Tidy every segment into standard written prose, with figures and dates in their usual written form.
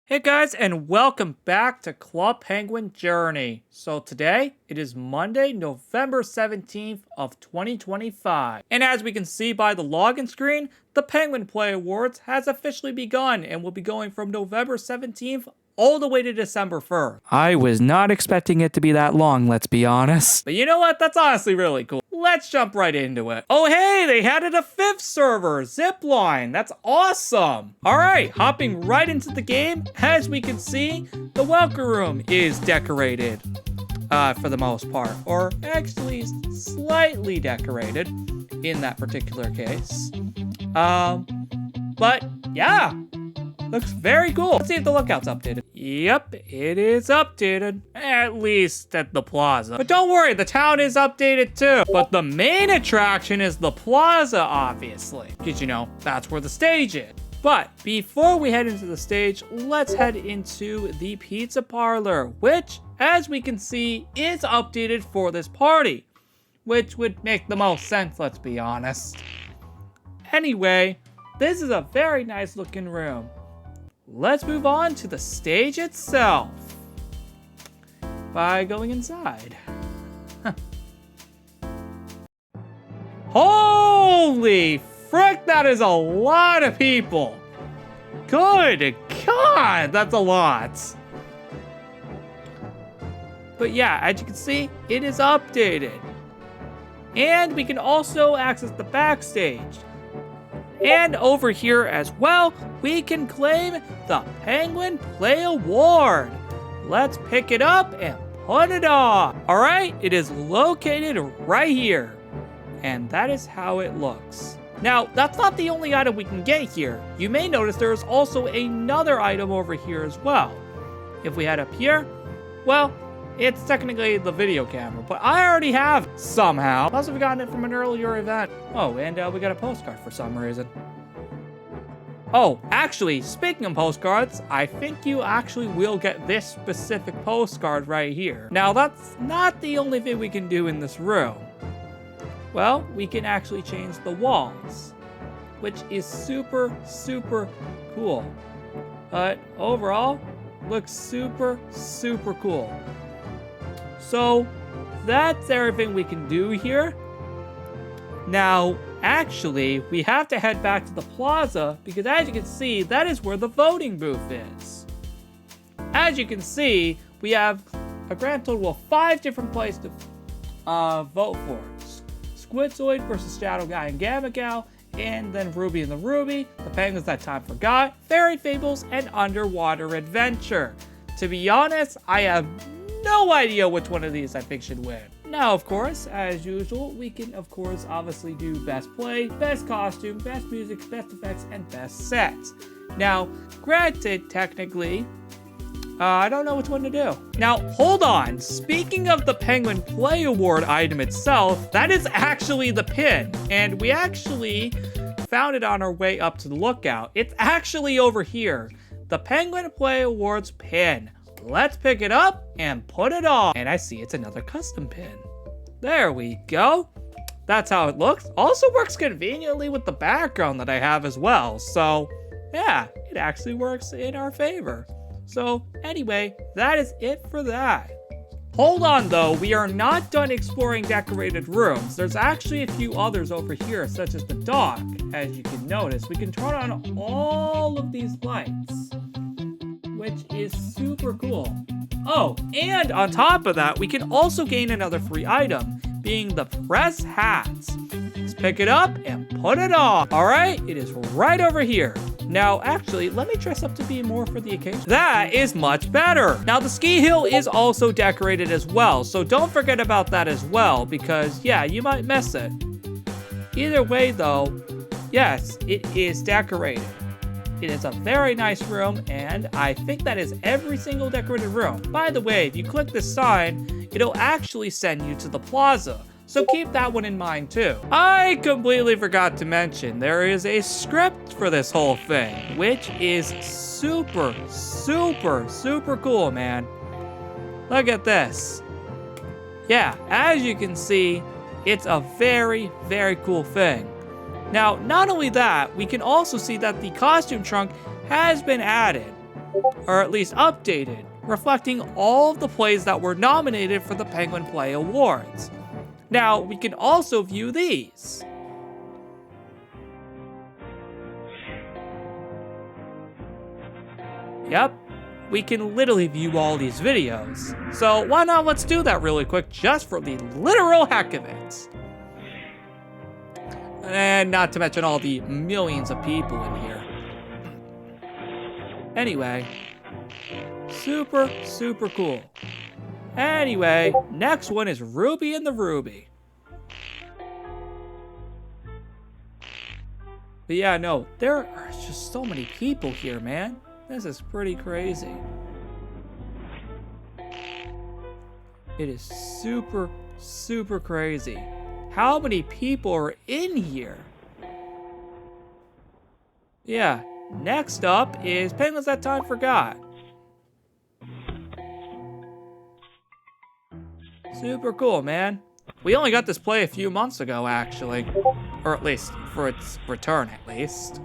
Hey guys, and welcome back to Club Penguin Journey. So today, it is Monday, November 17th of 2025. And as we can see by the login screen, the Penguin Play Awards has officially begun and will be going from November 17th all the way to December 1st. I was not expecting it to be that long, let's be honest. But you know what? That's honestly really cool. Let's jump right into it. Oh hey, they added a 5th server, Zipline. That's awesome. All right, hopping right into the game. As we can see, the welcome room is decorated for the most part, or actually slightly decorated in that particular case. But yeah, looks very cool. Let's see if the lookout's updated. Yep, it is updated. At least at the plaza. But don't worry, the town is updated too. But the main attraction is the plaza, obviously. Because, you know, that's where the stage is. But before we head into the stage, let's head into the pizza parlor, which, as we can see, is updated for this party. Which would make the most sense, let's be honest. Anyway, this is a very nice looking room. Let's move on to the stage itself by going inside. Holy frick, that is a lot of people. Good God, that's a lot. But yeah, as you can see, it is updated. And we can also access the backstage. And over here as well, we can claim the Penguin Play Award. Let's pick it up and put it on. All right, it is located right here. And that is how it looks. Now, that's not the only item we can get here. You may notice there is also another item over here as well. If we head up here, well, it's technically the video camera, but I already have somehow. Must have gotten it from an earlier event. Oh, and we got a postcard for some reason. Oh, actually, speaking of postcards, I think you actually will get this specific postcard right here. Now, that's not the only thing we can do in this room. Well, we can actually change the walls, which is super, super cool. But overall, looks super, super cool. So, that's everything we can do here. Now, actually, we have to head back to the plaza because as you can see, that is where the voting booth is. As you can see, we have a grand total of 5 different places to vote for. Squidzoid versus Shadow Guy and Gamma Gal, and then Ruby and the Ruby, The Penguins That Time Forgot, Fairy Fables, and Underwater Adventure. To be honest, I have no idea which one of these I think should win. Now, of course, as usual, we can, of course, obviously do best play, best costume, best music, best effects, and best sets. Now, granted, technically, I don't know which one to do. Now, hold on. Speaking of the Penguin Play Award item itself, that is actually the pin. And we actually found it on our way up to the lookout. It's actually over here. The Penguin Play Awards pin. Let's pick it up and put it on. And I see it's another custom pin. There we go. That's how it looks. Also works conveniently with the background that I have as well. So, yeah, it actually works in our favor. So, anyway, that is it for that. Hold on, though. We are not done exploring decorated rooms. There's actually a few others over here, such as the dock. As you can notice, we can turn on all of these lights, which is super cool. Oh, and on top of that, we can also gain another free item, being the press hats. Let's pick it up and put it on. All right, it is right over here. Now, actually, let me dress up to be more for the occasion. That is much better. Now, the ski hill is also decorated as well, so don't forget about that as well, because, yeah, you might miss it. Either way, though, yes, it is decorated. It is a very nice room, and I think that is every single decorated room. By the way, if you click this sign, it'll actually send you to the plaza. So keep that one in mind too. I completely forgot to mention there is a script for this whole thing, which is super, super, super cool, man. Look at this. Yeah, as you can see, it's a very, very cool thing. Now, not only that, we can also see that the costume trunk has been added. or at least updated, reflecting all of the plays that were nominated for the Penguin Play Awards. Now, we can also view these. Yep, we can literally view all these videos. So why not let's do that really quick just for the literal heck of it. And not to mention all the millions of people in here. Anyway, super, super cool. Anyway, next one is Ruby and the Ruby. But yeah, no, there are just so many people here, man. This is pretty crazy. It is super, super crazy. How many people are in here? Yeah, next up is Penguins That Time Forgot. Super cool, man. We only got this play a few months ago, actually. Or at least, for its return, at least.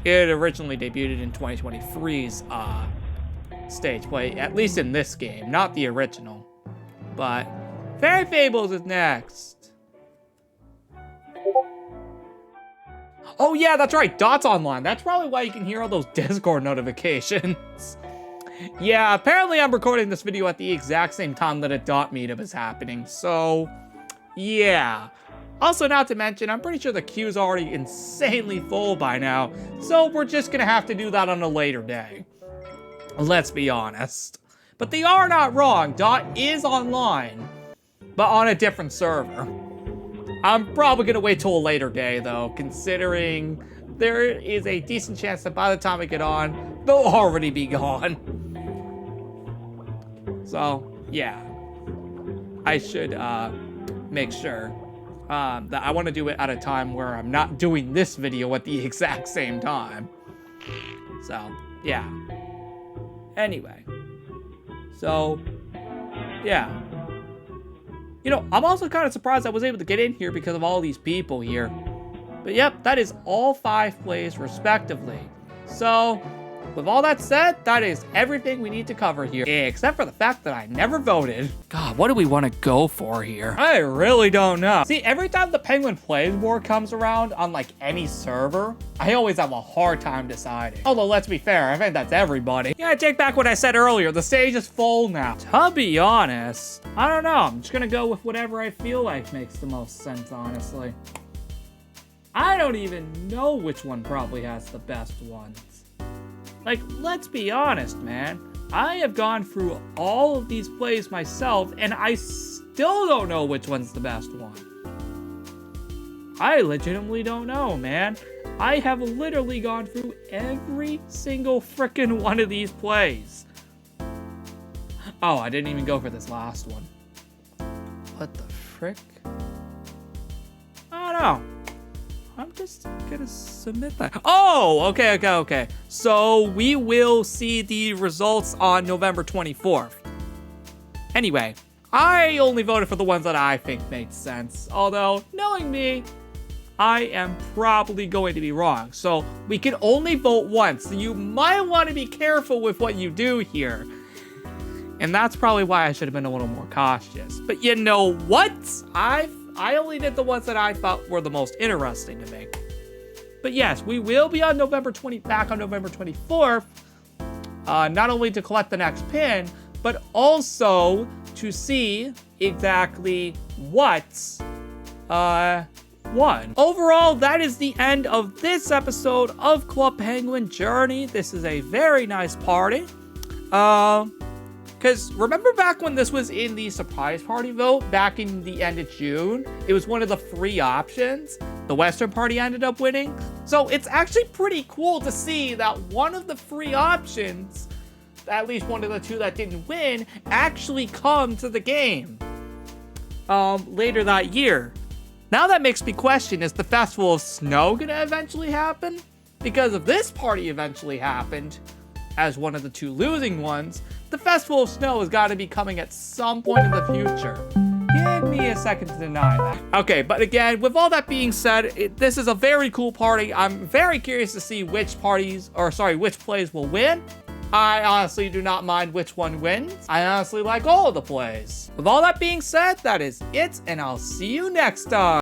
It originally debuted in 2023's stage play, at least in this game, not the original. But Fairy Fables is next. Oh yeah, that's right, Dot's online. That's probably why you can hear all those Discord notifications. Yeah, apparently I'm recording this video at the exact same time that a Dot meetup is happening, so yeah. Also, not to mention, I'm pretty sure the queue's already insanely full by now, so we're just gonna have to do that on a later day. Let's be honest. But they are not wrong, Dot is online, but on a different server. I'm probably gonna wait till a later day though, considering there is a decent chance that by the time I get on, they'll already be gone. So, yeah. I should make sure that I want to do it at a time where I'm not doing this video at the exact same time. So, yeah. Anyway. So, yeah. You know, I'm also kind of surprised I was able to get in here because of all these people here. But yep, that is all 5 plays respectively. So, with all that said, that is everything we need to cover here, except for the fact that I never voted. God, what do we want to go for here? I really don't know. See, every time the Penguin Plays War comes around on like any server, I always have a hard time deciding. Although, let's be fair, I think that's everybody. Yeah, I take back what I said earlier. The stage is full now. To be honest, I don't know. I'm just gonna go with whatever I feel like makes the most sense, honestly. I don't even know which one probably has the best ones. Like, let's be honest, man. I have gone through all of these plays myself, and I still don't know which one's the best one. I legitimately don't know, man. I have literally gone through every single frickin' one of these plays. Oh, I didn't even go for this last one. What the frick? I don't know. I'm just gonna submit that. Oh, okay. So we will see the results on November 24th. Anyway, I only voted for the ones that I think made sense. Although, knowing me, I am probably going to be wrong. So we can only vote once. So you might want to be careful with what you do here. And that's probably why I should have been a little more cautious. But you know what? I only did the ones that I thought were the most interesting to me. But yes, we will be on back on November 24th, not only to collect the next pin, but also to see exactly what won. Overall, that is the end of this episode of Club Penguin Journey. This is a very nice party. Because remember back when this was in the surprise party vote, back in the end of June? It was one of the free options. The Western party ended up winning. So it's actually pretty cool to see that one of the free options, at least one of the 2 that didn't win, actually come to the game later that year. Now that makes me question, is the Festival of Snow gonna eventually happen? Because if this party eventually happened as one of the 2 losing ones, the Festival of Snow has got to be coming at some point in the future. Yeah, me a second to deny that. Okay, but again, with all that being said, this is a very cool party. I'm very curious to see which plays will win. I honestly do not mind which one wins. I honestly like all of the plays. With all that being said, that is it, and I'll see you next time.